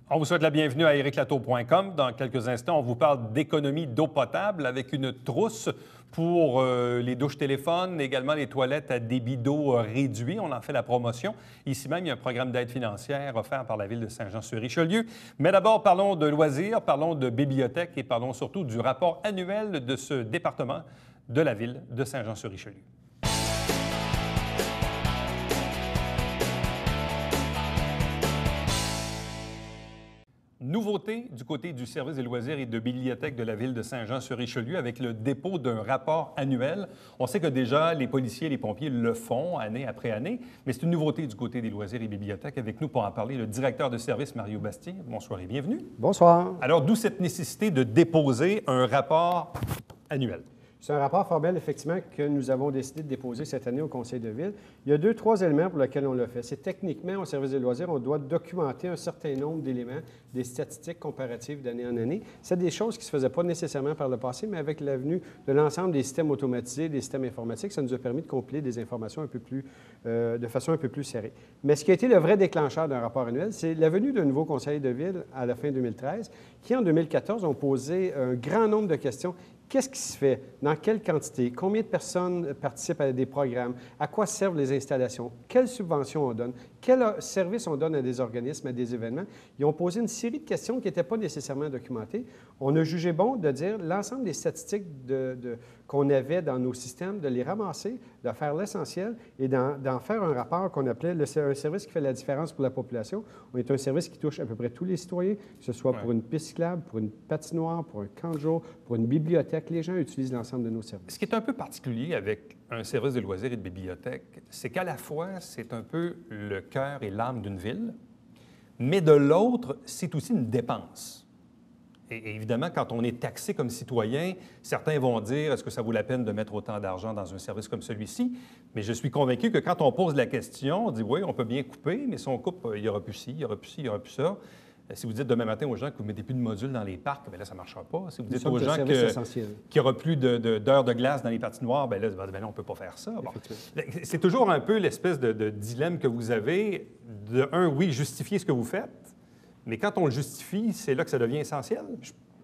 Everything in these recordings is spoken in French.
On vous souhaite la bienvenue à ericlatour.com. Dans quelques instants, on vous parle d'économie d'eau potable avec une trousse pour les douches téléphones, également les toilettes à débit d'eau réduit. On en fait la promotion. Ici même, il y a un programme d'aide financière offert par la Ville de Saint-Jean-sur-Richelieu. Mais d'abord, parlons de loisirs, parlons de bibliothèque et parlons surtout du rapport annuel de ce département de la Ville de Saint-Jean-sur-Richelieu. Nouveauté du côté du service des loisirs et de bibliothèque de la Ville de Saint-Jean-sur-Richelieu avec le dépôt d'un rapport annuel. On sait que déjà, les policiers et les pompiers le font année après année, mais c'est une nouveauté du côté des loisirs et bibliothèques. Avec nous pour en parler, le directeur de service, Mario Bastien. Bonsoir et bienvenue. Bonsoir. Alors, d'où cette nécessité de déposer un rapport annuel? C'est un rapport formel, effectivement, que nous avons décidé de déposer cette année au Conseil de Ville. Il y a 2-3 éléments pour lesquels on l'a fait. C'est techniquement, au service des loisirs, on doit documenter un certain nombre d'éléments, des statistiques comparatives d'année en année. C'est des choses qui ne se faisaient pas nécessairement par le passé, mais avec l'avenue de l'ensemble des systèmes automatisés, des systèmes informatiques, ça nous a permis de compiler des informations un peu plus, de façon un peu plus serrée. Mais ce qui a été le vrai déclencheur d'un rapport annuel, c'est la venue d'un nouveau Conseil de Ville à la fin 2013, qui, en 2014, ont posé un grand nombre de questions. Qu'est-ce qui se fait? Dans quelle quantité? Combien de personnes participent à des programmes? À quoi servent les installations? Quelles subventions on donne? Quels services on donne à des organismes, à des événements? Ils ont posé une série de questions qui n'étaient pas nécessairement documentées. On a jugé bon de dire l'ensemble des statistiques qu'on avait dans nos systèmes, de les ramasser, de faire l'essentiel et d'en faire un rapport qu'on appelait un service qui fait la différence pour la population. On est un service qui touche à peu près tous les citoyens, que ce soit pour une piste cyclable, pour une patinoire, pour un camp de jour, pour une bibliothèque. Les gens utilisent l'ensemble de nos services. Ce qui est un peu particulier avec un service de loisirs et de bibliothèque, c'est qu'à la fois, c'est un peu le cœur et l'âme d'une ville, mais de l'autre, c'est aussi une dépense. Et évidemment, quand on est taxé comme citoyen, certains vont dire, est-ce que ça vaut la peine de mettre autant d'argent dans un service comme celui-ci? Mais je suis convaincu que quand on pose la question, on dit, oui, on peut bien couper, mais si on coupe, il n'y aura plus ci, il n'y aura plus ci, il n'y aura plus ça. Si vous dites demain matin aux gens que vous ne mettez plus de modules dans les parcs, bien là, ça ne marchera pas. Si vous dites aux gens qu'il n'y aura plus d'heures de glace dans les patinoires, bien là, on ne peut pas faire ça. Bon. C'est toujours un peu l'espèce de dilemme que vous avez. De un, oui, justifier ce que vous faites, mais quand on le justifie, c'est là que ça devient essentiel.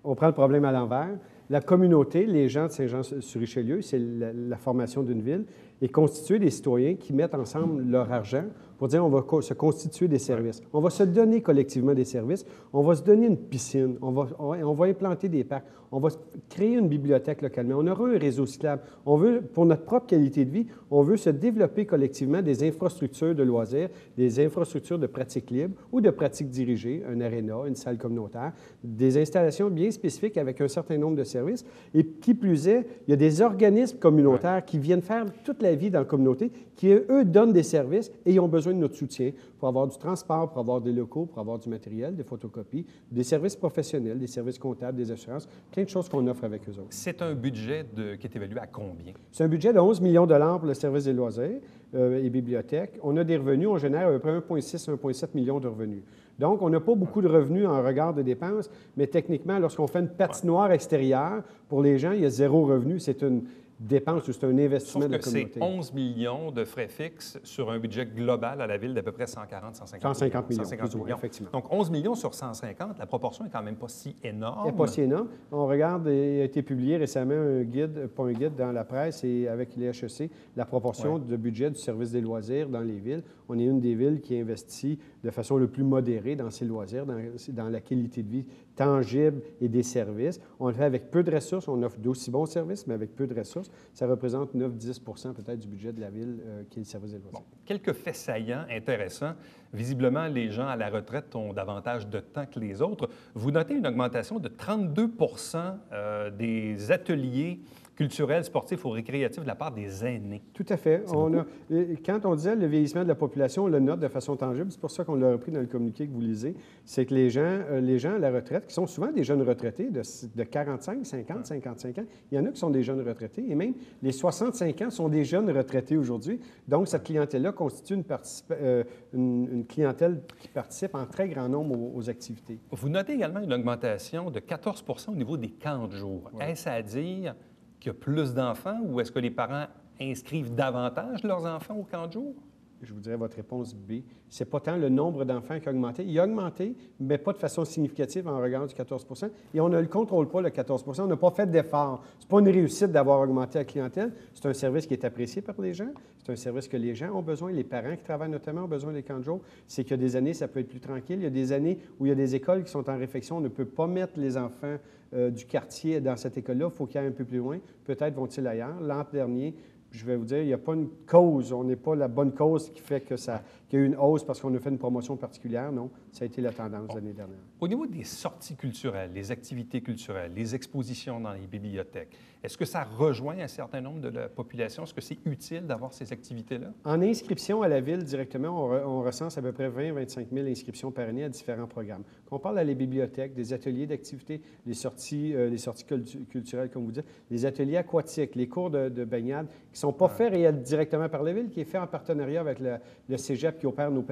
On prend le problème à l'envers. La communauté, les gens de Saint-Jean-sur-Richelieu, c'est la formation d'une ville, est constituée des citoyens qui mettent ensemble leur argent pour dire on va se constituer des services. On va se donner collectivement des services. On va se donner une piscine. On va implanter des parcs. On va créer une bibliothèque localement. On aura un réseau cyclable. On veut, pour notre propre qualité de vie, on veut se développer collectivement des infrastructures de loisirs, des infrastructures de pratiques libres ou de pratiques dirigées, un aréna, une salle communautaire, des installations bien spécifiques avec un certain nombre de services. Et qui plus est, il y a des organismes communautaires qui viennent faire toute la vie dans la communauté, qui, eux, donnent des services et ils ont besoin de notre soutien pour avoir du transport, pour avoir des locaux, pour avoir du matériel, des photocopies, des services professionnels, des services comptables, des assurances, plein de choses qu'on offre avec eux autres. C'est un budget qui est évalué à combien? C'est un budget de 11 millions de $ pour le service des loisirs et bibliothèques. On a des revenus, on génère à peu près 1,6-1,7 millions de revenus. Donc, on n'a pas beaucoup de revenus en regard de dépenses, mais techniquement, lorsqu'on fait une patinoire extérieure, pour les gens, il y a zéro revenu. C'est une dépense ou c'est un investissement de la communauté. C'est 11 millions de frais fixes sur un budget global à la Ville d'à peu près 140-150 millions. 150 millions, effectivement. Donc, 11 millions sur 150, la proportion n'est quand même pas si énorme. Elle n'est pas si énorme. On regarde, il a été publié récemment un guide, pas un guide, dans la presse et avec les HEC, la proportion de budget du service des loisirs dans les villes. On est une des villes qui investit de façon le plus modérée dans ses loisirs, dans la qualité de vie tangible et des services. On le fait avec peu de ressources. On offre d'aussi bons services, mais avec peu de ressources. Ça représente 9-10 peut-être du budget de la ville qui est le service des loisirs. Bon, quelques faits saillants, intéressants. Visiblement, les gens à la retraite ont davantage de temps que les autres. Vous notez une augmentation de 32 des ateliers culturels, sportifs ou récréatifs de la part des aînés. Tout à fait. Quand on disait le vieillissement de la population, on le note de façon tangible. C'est pour ça qu'on l'a repris dans le communiqué que vous lisez. C'est que les gens à la retraite, qui sont souvent des jeunes retraités de 45, 50, 55 ans, il y en a qui sont des jeunes retraités. Et même les 65 ans sont des jeunes retraités aujourd'hui. Donc, cette clientèle-là constitue une clientèle qui participe en très grand nombre aux activités. Vous notez également une augmentation de 14 au niveau des camps de jour. Oui. Est-ce à dire qu'il y a plus d'enfants ou est-ce que les parents inscrivent davantage leurs enfants au camp de jour? je vous dirais votre réponse B. C'est pas tant le nombre d'enfants qui a augmenté. Il a augmenté, mais pas de façon significative en regard du 14 et on ne le contrôle pas, le 14 On n'a pas fait d'effort. Ce n'est pas une réussite d'avoir augmenté la clientèle. C'est un service qui est apprécié par les gens. C'est un service que les gens ont besoin. Les parents qui travaillent notamment ont besoin des camps de jour. C'est qu'il y a des années, ça peut être plus tranquille. Il y a des années où il y a des écoles qui sont en réflexion. On ne peut pas mettre les enfants du quartier dans cette école-là. Il faut qu'ils aillent un peu plus loin. Peut-être vont-ils ailleurs. L'an dernier, je vais vous dire, il n'y a pas une cause, on n'est pas la bonne cause qui fait qu'il y a eu une hausse parce qu'on a fait une promotion particulière. Non, ça a été la tendance l'année dernière. Au niveau des sorties culturelles, les activités culturelles, les expositions dans les bibliothèques, est-ce que ça rejoint un certain nombre de la population? Est-ce que c'est utile d'avoir ces activités-là? En inscription à la Ville directement, on recense à peu près 20-25 000 inscriptions par année à différents programmes. Quand on parle à les bibliothèques, des ateliers d'activités, les sorties culturelles, comme vous dites, les ateliers aquatiques, les cours de baignade, qui ne sont pas faits directement par la Ville, qui est fait en partenariat avec le cégep qui opère nos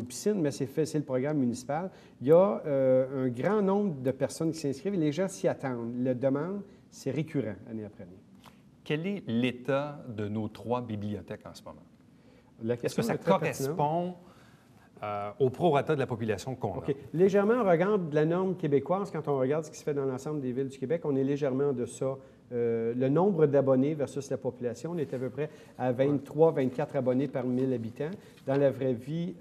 piscines, mais c'est le programme municipal. Il y a un grand nombre de personnes qui s'inscrivent et les gens s'y attendent. La demande, c'est récurrent année après année. Quel est l'état de nos 3 bibliothèques en ce moment? Est-ce que ça très correspond au prorata de la population qu'on a? Légèrement, on regarde la norme québécoise. Quand on regarde ce qui se fait dans l'ensemble des villes du Québec, on est légèrement en deçà. Le nombre d'abonnés versus la population, on est à peu près à 23-24 abonnés par 1000 habitants. Dans la vraie vie,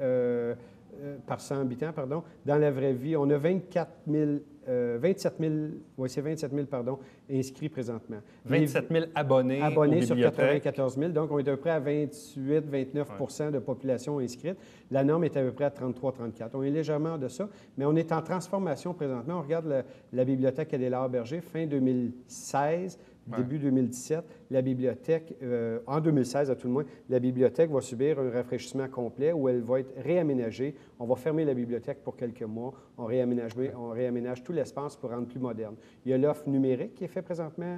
par 100 habitants, pardon. Dans la vraie vie, on a 27 000 inscrits présentement. 27 000 abonnés sur 94 000. Donc, on est à peu près à 28-29 de population inscrite. La norme est à peu près à 33-34. On est légèrement de ça, mais on est en transformation présentement. On regarde la bibliothèque Adélard-Berger, fin 2016. Début 2017, la bibliothèque, en 2016 à tout le moins, la bibliothèque va subir un rafraîchissement complet où elle va être réaménagée. On va fermer la bibliothèque pour quelques mois. On réaménage tout l'espace pour rendre plus moderne. Il y a l'offre numérique qui est fait présentement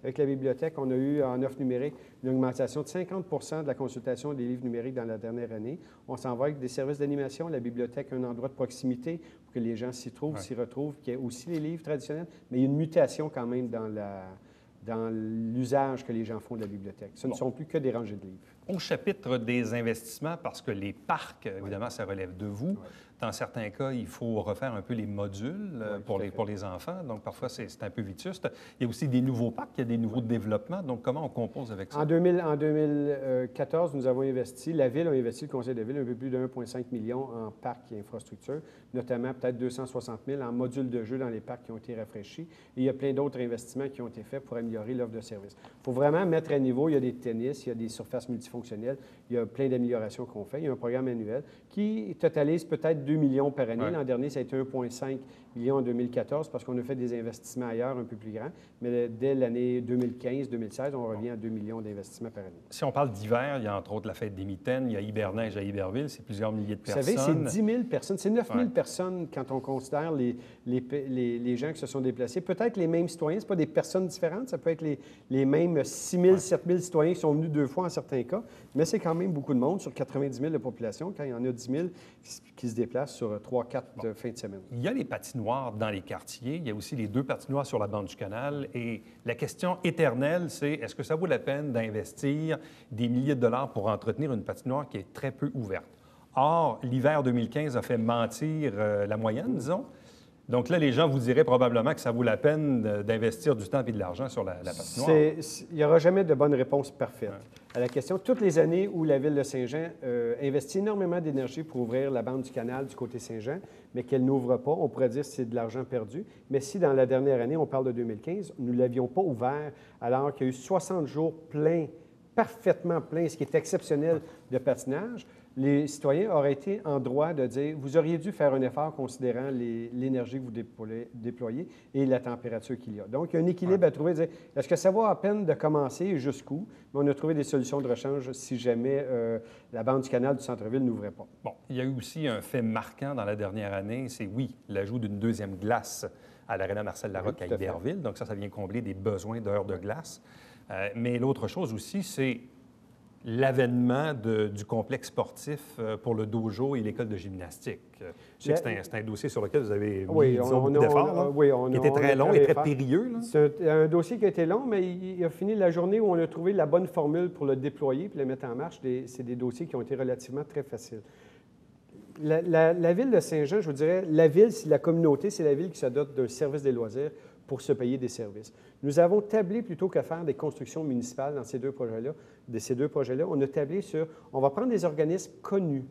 avec la bibliothèque. On a eu en offre numérique une augmentation de 50 de la consultation des livres numériques dans la dernière année. On s'en va avec des services d'animation. La bibliothèque a un endroit de proximité pour que les gens s'y trouvent, s'y retrouvent, qu'il y ait aussi les livres traditionnels, mais il y a une mutation quand même dans l'usage que les gens font de la bibliothèque. Ce ne sont plus que des rangées de livres. Au chapitre des investissements, parce que les parcs, évidemment, ça relève de vous. Dans certains cas, il faut refaire un peu les modules pour les enfants. Donc, parfois, c'est un peu vétuste. Il y a aussi des nouveaux parcs, il y a des nouveaux développements. Donc, comment on compose avec ça? En 2014, nous avons investi, la Ville a investi, le Conseil de Ville, un peu plus de 1,5 million en parcs et infrastructures, notamment peut-être 260 000 en modules de jeux dans les parcs qui ont été rafraîchis. Et il y a plein d'autres investissements qui ont été faits pour améliorer l'offre de service. Il faut vraiment mettre à niveau, il y a des tennis, il y a des surfaces multifonctionnelles, il y a plein d'améliorations qu'on fait. Il y a un programme annuel qui totalise peut-être 2 millions par année. L'an dernier, ça a été 1,5 million en 2014 parce qu'on a fait des investissements ailleurs un peu plus grands. Mais dès l'année 2015-2016, on revient à 2 millions d'investissements par année. Si on parle d'hiver, il y a entre autres la fête des Mitaines, il y a Hiberneige à Iberville, c'est plusieurs milliers de personnes. Vous savez, c'est 10 000 personnes, c'est 9 000 personnes quand on considère les gens qui se sont déplacés. Peut-être les mêmes citoyens, ce pas des personnes différentes, ça peut être les mêmes 6 000, 7 000 citoyens qui sont venus 2 fois en certains cas, mais c'est quand même beaucoup de monde sur 90 000 de population quand il y en a 10 000 qui se déplacent sur 3-4 fins de semaine. Il y a les patinoires dans les quartiers. Il y a aussi les 2 patinoires sur la bande du canal. Et la question éternelle, c'est est-ce que ça vaut la peine d'investir des milliers de dollars pour entretenir une patinoire qui est très peu ouverte? Or, l'hiver 2015 a fait mentir la moyenne, disons. Donc là, les gens vous diraient probablement que ça vaut la peine d'investir du temps et de l'argent sur la patinoire. Il n'y aura jamais de bonne réponse parfaite à la question. Toutes les années où la Ville de Saint-Jean investit énormément d'énergie pour ouvrir la bande du canal du côté Saint-Jean, mais qu'elle n'ouvre pas, on pourrait dire que c'est de l'argent perdu. Mais si dans la dernière année, on parle de 2015, nous ne l'avions pas ouvert alors qu'il y a eu 60 jours pleins, parfaitement pleins, ce qui est exceptionnel de patinage, les citoyens auraient été en droit de dire, vous auriez dû faire un effort considérant l'énergie que vous déployez et la température qu'il y a. Donc, il y a un équilibre à trouver. Est-ce que ça vaut à peine de commencer et jusqu'où? Mais on a trouvé des solutions de rechange si jamais la bande du canal du centre-ville n'ouvrait pas. Bon, il y a eu aussi un fait marquant dans la dernière année, c'est, oui, l'ajout d'une 2e glace à l'aréna Marcel Larocque à Iberville. Donc ça vient combler des besoins d'heures de glace. Mais l'autre chose aussi, c'est l'avènement du complexe sportif pour le dojo et l'école de gymnastique. Je sais que c'est un dossier sur lequel vous avez mis beaucoup d'efforts, qui était très long et très périlleux. C'est un dossier qui a été long, mais il a fini la journée où on a trouvé la bonne formule pour le déployer puis le mettre en marche. C'est des dossiers qui ont été relativement très faciles. La ville de Saint-Jean, je vous dirais, la ville, c'est la communauté, c'est la ville qui se dote d'un service des loisirs pour se payer des services. Nous avons tablé, plutôt que faire des constructions municipales dans ces deux projets-là, on a tablé sur, on va prendre des organismes connus,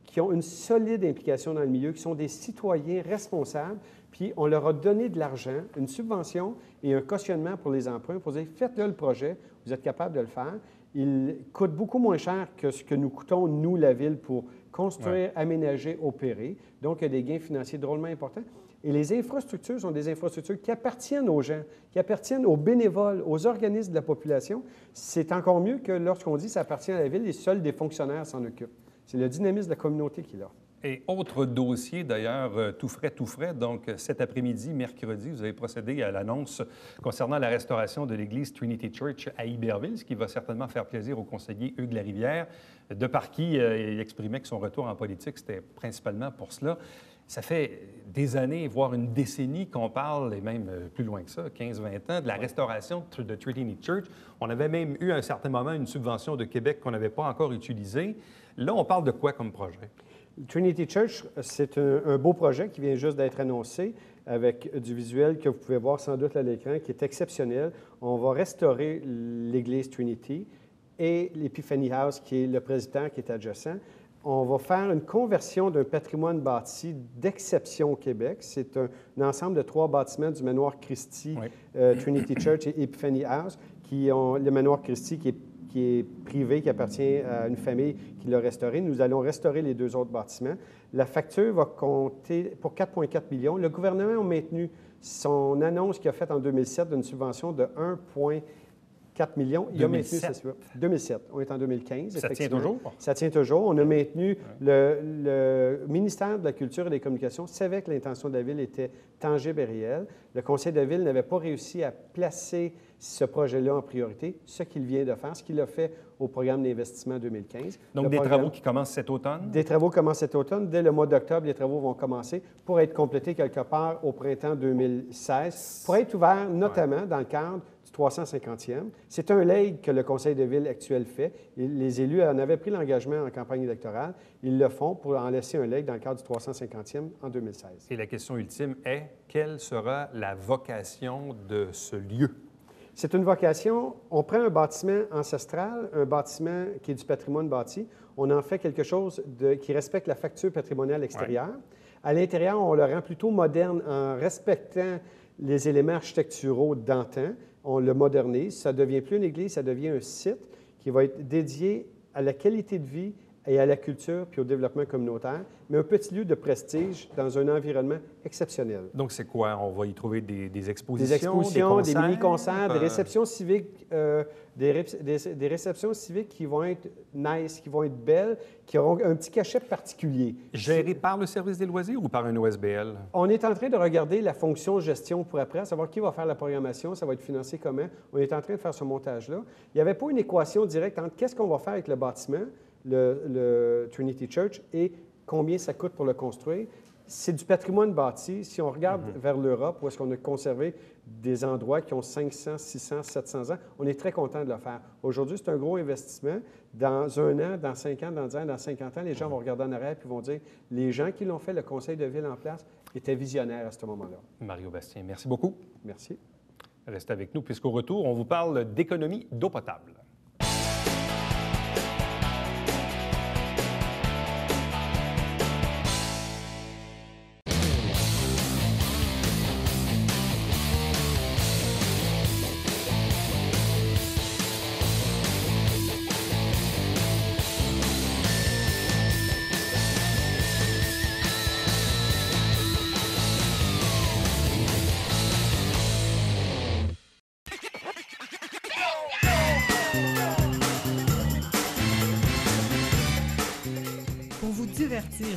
qui ont une solide implication dans le milieu, qui sont des citoyens responsables, puis on leur a donné de l'argent, une subvention et un cautionnement pour les emprunts, pour dire, faites-le le projet, vous êtes capable de le faire. Il coûte beaucoup moins cher que ce que nous coûtons, nous, la ville, pour construire, aménager, opérer. Donc, il y a des gains financiers drôlement importants. Et les infrastructures sont des infrastructures qui appartiennent aux gens, qui appartiennent aux bénévoles, aux organismes de la population. C'est encore mieux que lorsqu'on dit que ça appartient à la ville et seuls des fonctionnaires s'en occupent. C'est le dynamisme de la communauté qui est là. Et autre dossier, d'ailleurs, tout frais. Donc, cet après-midi, mercredi, vous avez procédé à l'annonce concernant la restauration de l'église Trinity Church à Iberville, ce qui va certainement faire plaisir au conseiller Hugues Larivière, de par qui il exprimait que son retour en politique, c'était principalement pour cela. Ça fait des années, voire une décennie qu'on parle, et même plus loin que ça, 15-20 ans, de la restauration de Trinity Church. On avait même eu à un certain moment une subvention de Québec qu'on n'avait pas encore utilisée. Là, on parle de quoi comme projet? Trinity Church, c'est un beau projet qui vient juste d'être annoncé avec du visuel que vous pouvez voir sans doute à l'écran, qui est exceptionnel. On va restaurer l'église Trinity et l'Epiphany House, qui est le président qui est adjacent. On va faire une conversion d'un patrimoine bâti d'exception au Québec. C'est un ensemble de 3 bâtiments du manoir Christie, Trinity Church et Epiphany House, qui ont le manoir Christie qui est privé, qui appartient à une famille qui l'a restauré. Nous allons restaurer les 2 autres bâtiments. La facture va compter pour 4,4 millions. Le gouvernement a maintenu son annonce qu'il a faite en 2007 d'une subvention de 1,4 millions. Il 2007. a maintenu ça. 2007. On est en 2015. Ça tient toujours? Ça tient toujours. On a maintenu. Le ministère de la Culture et des Communications savait que l'intention de la Ville était tangible et réelle. Le Conseil de la Ville n'avait pas réussi à placer ce projet-là en priorité, ce qu'il vient de faire, ce qu'il a fait au programme d'investissement 2015. Donc, travaux qui commencent cet automne? Des travaux commencent cet automne. Dès le mois d'octobre, les travaux vont commencer pour être complétés quelque part au printemps 2016, pour être ouverts notamment dans le cadre du 350e. C'est un legs que le Conseil de Ville actuel fait. Les élus en avaient pris l'engagement en campagne électorale. Ils le font pour en laisser un legs dans le cadre du 350e en 2016. Et la question ultime est, quelle sera la vocation de ce lieu? C'est une vocation. On prend un bâtiment ancestral, un bâtiment qui est du patrimoine bâti. On en fait quelque chose qui respecte la facture patrimoniale extérieure. À l'intérieur, on le rend plutôt moderne en respectant les éléments architecturaux d'antan. On le modernise. Ça ne devient plus une église, ça devient un site qui va être dédié à la qualité de vie et à la culture puis au développement communautaire, mais un petit lieu de prestige dans un environnement exceptionnel. Donc, c'est quoi? On va y trouver des expositions, des expositions, des mini-concerts, des réceptions civiques, des réceptions civiques qui vont être nice, qui vont être belles, qui auront un petit cachet particulier. Géré par le service des loisirs ou par un OSBL? On est en train de regarder la fonction gestion pour après, savoir qui va faire la programmation, ça va être financé comment. On est en train de faire ce montage-là. Il n'y avait pas une équation directe entre qu'est-ce qu'on va faire avec le bâtiment, le Trinity Church, et combien ça coûte pour le construire. C'est du patrimoine bâti. Si on regarde vers l'Europe, où est-ce qu'on a conservé des endroits qui ont 500, 600, 700 ans, on est très content de le faire. Aujourd'hui, c'est un gros investissement. Dans 1 an, dans 5 ans, dans 10 ans, dans 50 ans, les gens vont regarder en arrière et vont dire, les gens qui l'ont fait, le conseil de ville en place, étaient visionnaires à ce moment-là. Mario Bastien, merci beaucoup. Merci. Restez avec nous, puisqu'au retour, on vous parle d'économie d'eau potable.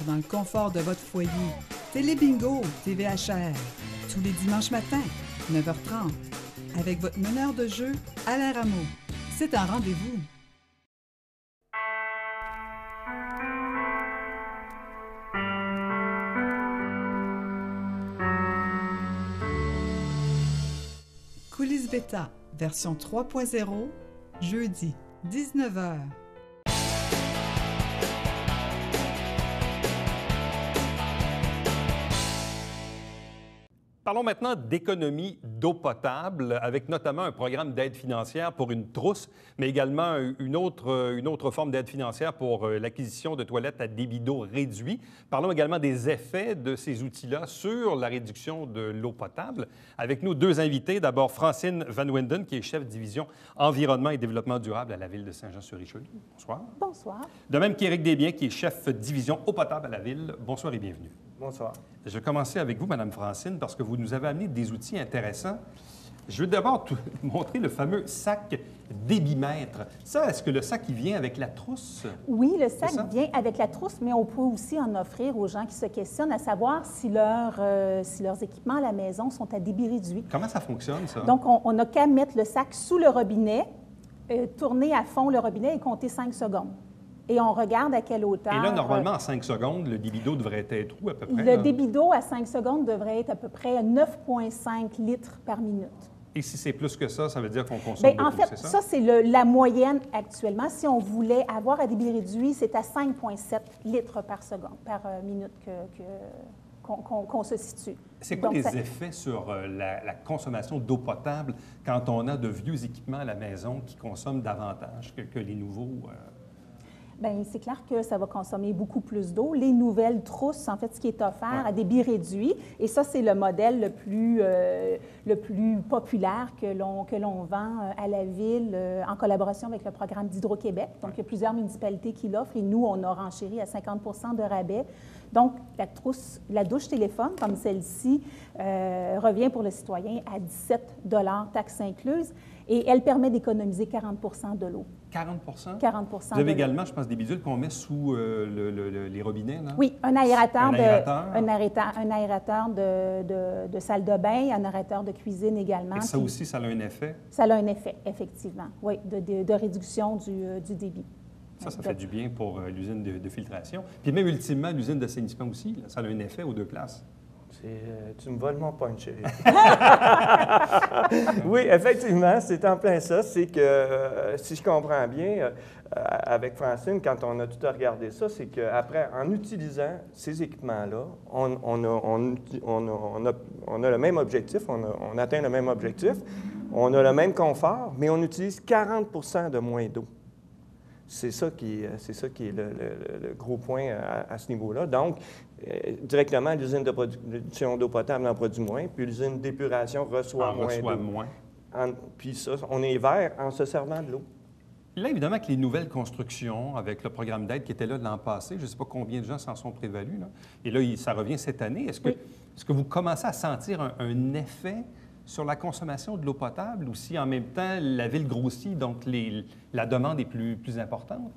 Dans le confort de votre foyer. Télébingo, TVHR. Tous les dimanches matins, 9h30. Avec votre meneur de jeu, Alain Rameau. C'est un rendez-vous. Beta, version 3.0, jeudi, 19h. Parlons maintenant d'économie d'eau potable, avec notamment un programme d'aide financière pour une trousse, mais également une autre forme d'aide financière pour l'acquisition de toilettes à débit d'eau réduit. Parlons également des effets de ces outils-là sur la réduction de l'eau potable. Avec nous, deux invités. D'abord, Francine Van Winden, qui est chef division environnement et développement durable à la Ville de Saint-Jean-sur-Richelieu. Bonsoir. Bonsoir. De même qu'Éric Desbiens, qui est chef division eau potable à la Ville. Bonsoir et bienvenue. Bonsoir. Je vais commencer avec vous, Mme Francine, parce que vous nous avez amené des outils intéressants. Je vais d'abord montrer le fameux sac débitmètre. Ça, est-ce que le sac, il vient avec la trousse? Oui, le sac vient avec la trousse, mais on peut aussi en offrir aux gens qui se questionnent à savoir si leurs équipements à la maison sont à débit réduit. Comment ça fonctionne, ça? Donc, on n'a qu'à mettre le sac sous le robinet, tourner à fond le robinet et compter 5 secondes. Et on regarde à quelle hauteur... Et là, normalement, en 5 secondes, le débit d'eau devrait être où, à peu près? Le débit d'eau à 5 secondes devrait être à peu près 9,5 litres par minute. Et si c'est plus que ça veut dire qu'on consomme beaucoup, en fait, c'est ça? ça, c'est la moyenne actuellement. Si on voulait avoir à débit réduit, c'est à 5,7 litres par minute qu'on se situe. C'est quoi les effets sur la consommation d'eau potable quand on a de vieux équipements à la maison qui consomment davantage que les nouveaux? Bien, c'est clair que ça va consommer beaucoup plus d'eau. Les nouvelles trousses, en fait, ce qui est offert à débit réduit, et ça, c'est le modèle le plus populaire que l'on vend à la Ville en collaboration avec le programme d'Hydro-Québec. Donc, il y a plusieurs municipalités qui l'offrent et nous, on a renchéri à 50 % de rabais. Donc, la douche téléphone, comme celle-ci, revient pour le citoyen à 17 $ taxes incluses, et elle permet d'économiser 40 % de l'eau. 40 40 Vous avez également, je pense, des bidules qu'on met sous les robinets, non? Oui, un aérateur Un de salle de bain, un aérateur de cuisine également. Et ça aussi, ça a un effet? Ça a un effet, effectivement, oui, de réduction du débit. Ça fait du bien pour l'usine de filtration. Puis même, ultimement, l'usine d'assainissement aussi, là, ça a un effet aux deux places. Tu me voles mon punch, chérie. Oui, effectivement, c'est en plein ça. C'est que, si je comprends bien, avec Francine, quand on a tout regardé ça, c'est qu'après, en utilisant ces équipements-là, on a le même objectif, on atteint le même objectif, on a le même confort, mais on utilise 40 % de moins d'eau. C'est ça qui est le gros point à ce niveau-là. Donc, directement, l'usine de production d'eau potable en produit moins, puis l'usine d'épuration reçoit moins. Puis ça, on est vert en se servant de l'eau. Là, évidemment, avec les nouvelles constructions, avec le programme d'aide qui était là l'an passé, je ne sais pas combien de gens s'en sont prévalus, là. Et là, ça revient cette année. Est-ce que vous commencez à sentir un effet sur la consommation de l'eau potable, ou si en même temps la ville grossit, donc la demande est plus importante?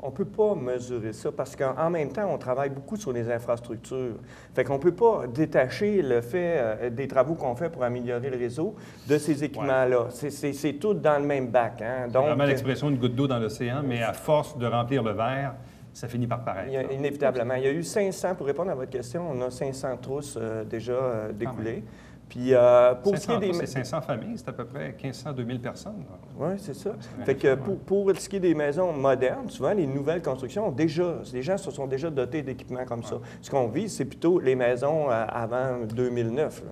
On ne peut pas mesurer ça parce qu'en même temps, on travaille beaucoup sur les infrastructures. Fait qu'on ne peut pas détacher le fait des travaux qu'on fait pour améliorer le réseau de ces équipements-là. C'est tout dans le même bac. Hein? Donc, vraiment l'expression une goutte d'eau dans l'océan, mais à force de remplir le verre, ça finit par paraître. Inévitablement. Il y a eu 500, pour répondre à votre question, on a 500 trousses déjà découlées. Puis, pour ce qui est des... C'est 500 familles, c'est à peu près 1500-2000 personnes. Oui, c'est ça. Fait que pour ce qui est des maisons modernes, souvent, les nouvelles constructions, les gens se sont déjà dotés d'équipements comme ça. Ce qu'on vise, c'est plutôt les maisons avant 2009.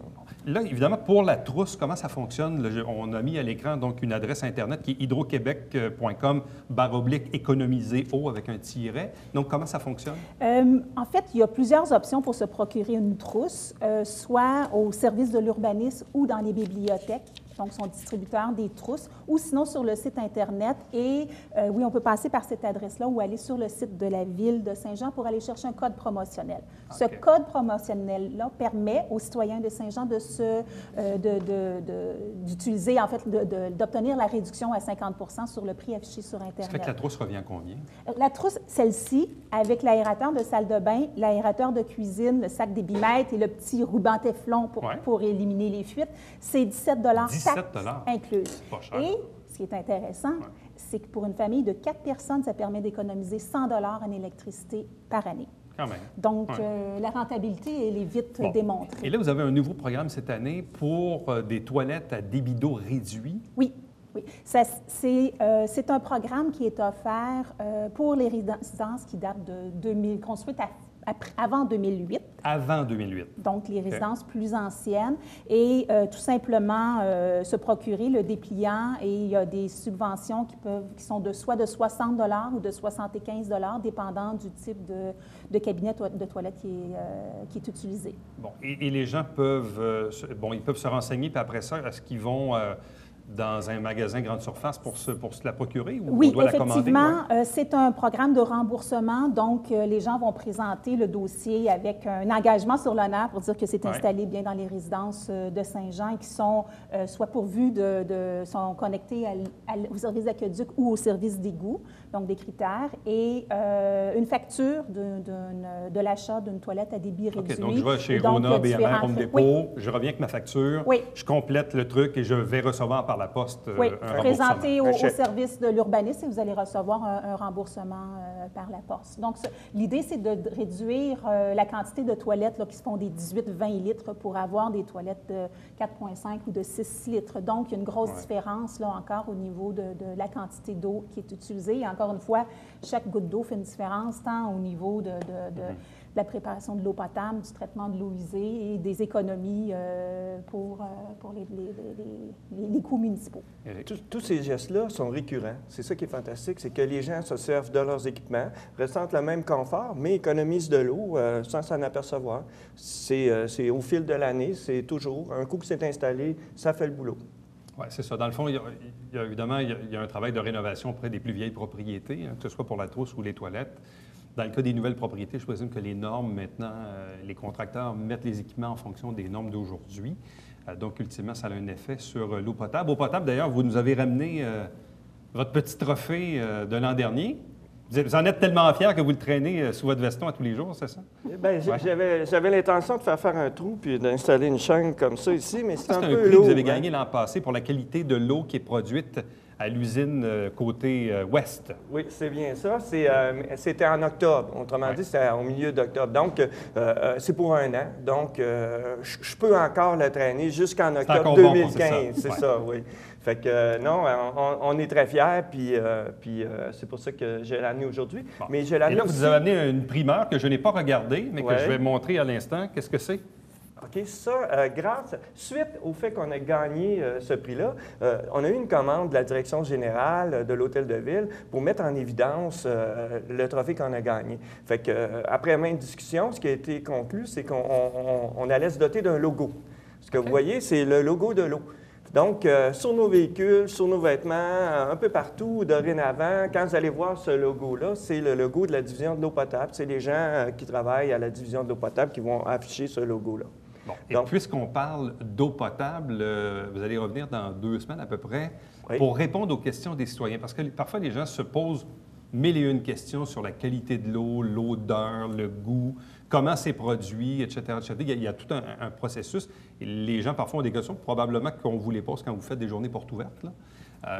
Là, évidemment, pour la trousse, comment ça fonctionne? On a mis à l'écran donc une adresse Internet qui est hydroquebec.com/économiser eau avec un tiret. Donc, comment ça fonctionne? En fait, il y a plusieurs options pour se procurer une trousse, soit au service de l'urbanisme ou dans les bibliothèques. Donc, son distributeur des trousses, ou sinon sur le site Internet. Et oui, on peut passer par cette adresse-là ou aller sur le site de la Ville de Saint-Jean pour aller chercher un code promotionnel. Ce code promotionnel-là permet aux citoyens de Saint-Jean d'utiliser, en fait, d'obtenir la réduction à 50 % sur le prix affiché sur Internet. Ça fait que la trousse revient à combien? La trousse, celle-ci, avec l'aérateur de salle de bain, l'aérateur de cuisine, le sac débitmètre et le petit ruban Teflon pour éliminer les fuites, c'est 17 $. Inclus. Pas cher. Et ce qui est intéressant, c'est que pour une famille de 4 personnes, ça permet d'économiser 100 $ en électricité par année. Quand même. Donc, la rentabilité, elle est vite démontrée. Et là, vous avez un nouveau programme cette année pour des toilettes à débit d'eau réduit. Oui. Oui, c'est un programme qui est offert pour les résidences qui datent de 2000, construites avant 2008. Avant 2008. Donc, les résidences plus anciennes. Et tout simplement se procurer le dépliant. Et il y a des subventions qui sont soit de 60 $ ou de 75 $ dépendant du type de cabinet de toilette qui est utilisé. Bon, et les gens peuvent, ils peuvent se renseigner, puis après ça, est-ce qu'ils vont dans un magasin grande surface pour se la procurer ou oui, on doit la commander? effectivement, c'est un programme de remboursement. Donc, les gens vont présenter le dossier avec un engagement sur l'honneur pour dire que c'est installé bien dans les résidences de Saint-Jean et qui sont soit pourvus sont connectés au service d'aqueduc ou au service d'égout, donc des critères, et une facture de l'achat d'une toilette à débit réduit. Donc, je vais chez Rona, BMR, Home Depot, je reviens avec ma facture, je complète le truc et je vais recevoir par la poste un remboursement. Présentez au service de l'urbanisme et vous allez recevoir un remboursement par la poste. Donc, l'idée, c'est de réduire la quantité de toilettes là, qui se font des 18-20 litres pour avoir des toilettes de 4,5 ou de 6 litres. Donc, il y a une grosse différence, là, encore, au niveau de la quantité d'eau qui est utilisée. Et encore une fois, chaque goutte d'eau fait une différence, tant au niveau de la préparation de l'eau potable, du traitement de l'eau usée et des économies pour les coûts municipaux. Tous ces gestes-là sont récurrents. C'est ça qui est fantastique, c'est que les gens se servent de leurs équipements, ressentent le même confort, mais économisent de l'eau sans s'en apercevoir. C'est au fil de l'année, c'est toujours, un coup que c'est installé, ça fait le boulot. Oui, c'est ça. Dans le fond, évidemment, il y a un travail de rénovation auprès des plus vieilles propriétés, que ce soit pour la trousse ou les toilettes. Dans le cas des nouvelles propriétés, je présume que les normes, maintenant, les contracteurs mettent les équipements en fonction des normes d'aujourd'hui. Donc, ultimement, ça a un effet sur l'eau potable. Eau potable, d'ailleurs, vous nous avez ramené votre petit trophée de l'an dernier. Vous en êtes tellement fiers que vous le traînez sous votre veston à tous les jours, c'est ça? Bien, j'avais l'intention de faire un trou puis d'installer une chaîne comme ça ici, mais c'est un peu lourd. C'est un prix que vous avez gagné l'an passé pour la qualité de l'eau qui est produite à l'usine côté ouest. Oui, c'est bien ça. C'était en octobre. Autrement dit, c'était au milieu d'octobre. Donc, c'est pour un an. Donc, je peux encore le traîner jusqu'en octobre 2015. C'est ça, oui. Fait que non, on est très fiers, puis c'est pour ça que j'ai l'amené aujourd'hui. Bon. Mais je l'amené Et là, vous avez amené une primeur que je n'ai pas regardée, mais que je vais montrer à l'instant. Qu'est-ce que c'est? OK, ça, suite au fait qu'on a gagné ce prix-là, on a eu une commande de la direction générale de l'Hôtel de Ville pour mettre en évidence le trophée qu'on a gagné. Fait que, après maintes discussions, ce qui a été conclu, c'est qu'on allait se doter d'un logo. Ce que vous voyez, c'est le logo de l'eau. Donc, sur nos véhicules, sur nos vêtements, un peu partout, dorénavant, quand vous allez voir ce logo-là, c'est le logo de la division de l'eau potable. C'est les gens qui travaillent à la division de l'eau potable qui vont afficher ce logo-là. Bon. Et donc, puisqu'on parle d'eau potable, vous allez revenir dans 2 semaines à peu près pour répondre aux questions des citoyens. Parce que parfois, les gens se posent 1001 questions sur la qualité de l'eau, l'odeur, le goût, comment c'est produit, etc., etc. Il y a tout un processus. Et les gens, parfois, ont des questions probablement qu'on vous les pose quand vous faites des journées portes ouvertes, là.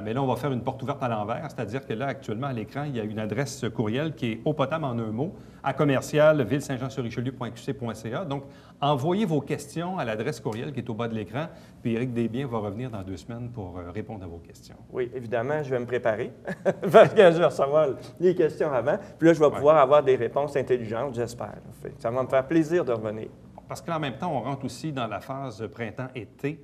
Mais là, on va faire une porte ouverte à l'envers, c'est-à-dire que là, actuellement, à l'écran, il y a une adresse courriel qui est eau potable en un mot, à commercial ville-saint-jean-sur-richelieu.qc.ca. Donc, envoyez vos questions à l'adresse courriel qui est au bas de l'écran, puis Éric Desbiens va revenir dans 2 semaines pour répondre à vos questions. Oui, évidemment, je vais me préparer parce que je vais recevoir les questions avant. Puis là, je vais pouvoir avoir des réponses intelligentes, j'espère. Ça va me faire plaisir de revenir. Parce qu'en même temps, on rentre aussi dans la phase printemps-été,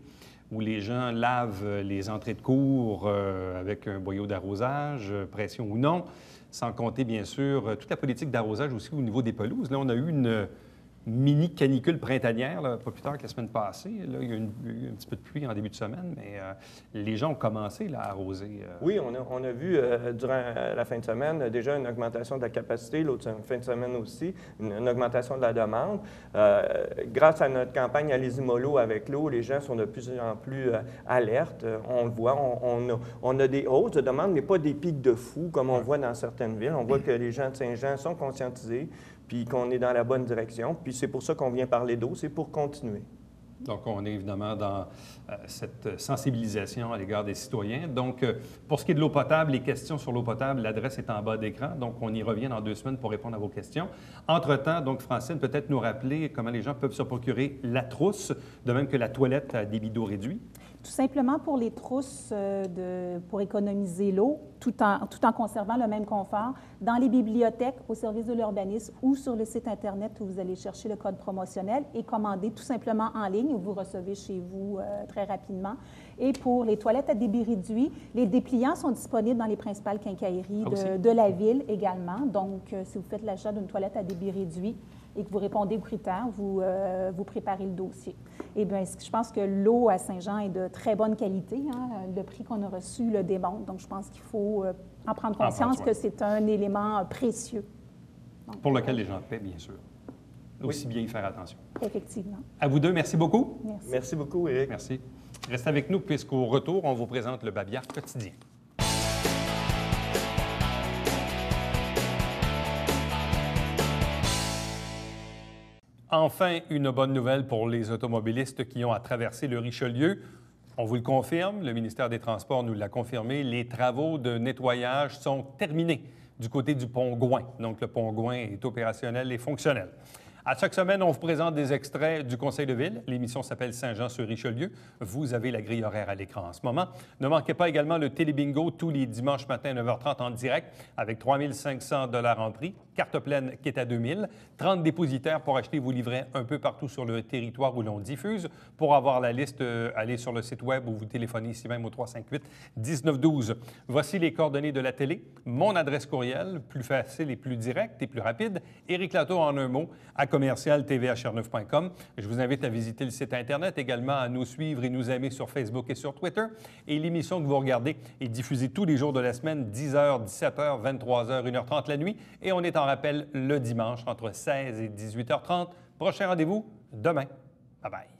où les gens lavent les entrées de cour avec un boyau d'arrosage, pression ou non, sans compter, bien sûr, toute la politique d'arrosage aussi au niveau des pelouses. Là, on a eu une mini-canicule printanière, là, pas plus tard que la semaine passée. Là, il y a eu un petit peu de pluie en début de semaine, mais les gens ont commencé là, à arroser. Oui, on a vu durant la fin de semaine déjà une augmentation de la capacité, l'autre fin de semaine aussi, une augmentation de la demande. Grâce à notre campagne Allez-y mollo avec l'eau, les gens sont de plus en plus alertes. On le voit, on a des hausses de demande, mais pas des pics de fou comme on voit dans certaines villes. On voit que les gens de Saint-Jean sont conscientisés, puis qu'on est dans la bonne direction. Puis c'est pour ça qu'on vient parler d'eau, c'est pour continuer. Donc, on est évidemment dans cette sensibilisation à l'égard des citoyens. Donc, pour ce qui est de l'eau potable, les questions sur l'eau potable, l'adresse est en bas d'écran. Donc, on y revient dans 2 semaines pour répondre à vos questions. Entre-temps, donc, Francine, peut-être nous rappeler comment les gens peuvent se procurer la trousse, de même que la toilette à débit d'eau réduit. Tout simplement pour les trousses, pour économiser l'eau, tout en conservant le même confort, dans les bibliothèques, au service de l'urbanisme ou sur le site Internet où vous allez chercher le code promotionnel et commander tout simplement en ligne où vous recevez chez vous très rapidement. Et pour les toilettes à débit réduit, les dépliants sont disponibles dans les principales quincailleries de la ville également. Donc, si vous faites l'achat d'une toilette à débit réduit, et que vous répondez aux critères, vous préparez le dossier. Eh bien, je pense que l'eau à Saint-Jean est de très bonne qualité. Hein? Le prix qu'on a reçu le démontre. Donc, je pense qu'il faut en prendre conscience que c'est un élément précieux. Donc, pour lequel les gens paient, bien sûr. Aussi bien y faire attention. Effectivement. À vous deux, merci beaucoup. Merci. Merci beaucoup, Éric. Merci. Restez avec nous, puisqu'au retour, on vous présente le Babillard quotidien. Enfin, une bonne nouvelle pour les automobilistes qui ont à traverser le Richelieu. On vous le confirme, le ministère des Transports nous l'a confirmé, les travaux de nettoyage sont terminés du côté du pont Gouin. Donc, le pont Gouin est opérationnel et fonctionnel. À chaque semaine, on vous présente des extraits du Conseil de ville. L'émission s'appelle Saint-Jean-sur-Richelieu. Vous avez la grille horaire à l'écran en ce moment. Ne manquez pas également le Télébingo tous les dimanches matin à 9h30 en direct avec 3 500 $ en prix, carte pleine qui est à 2 000, 30 dépositaires pour acheter vos livrets un peu partout sur le territoire où l'on diffuse. Pour avoir la liste, allez sur le site web ou vous téléphonez ici même au 358-1912. Voici les coordonnées de la télé. Mon adresse courriel, plus facile et plus direct et plus rapide. Éric Latour en un mot, à commercial tvahr9.com. Je vous invite à visiter le site Internet, également à nous suivre et nous aimer sur Facebook et sur Twitter. Et l'émission que vous regardez est diffusée tous les jours de la semaine, 10h, 17h, 23h, 1h30 la nuit. Et on est en rappel le dimanche entre 16 et 18h30. Prochain rendez-vous demain. Bye bye.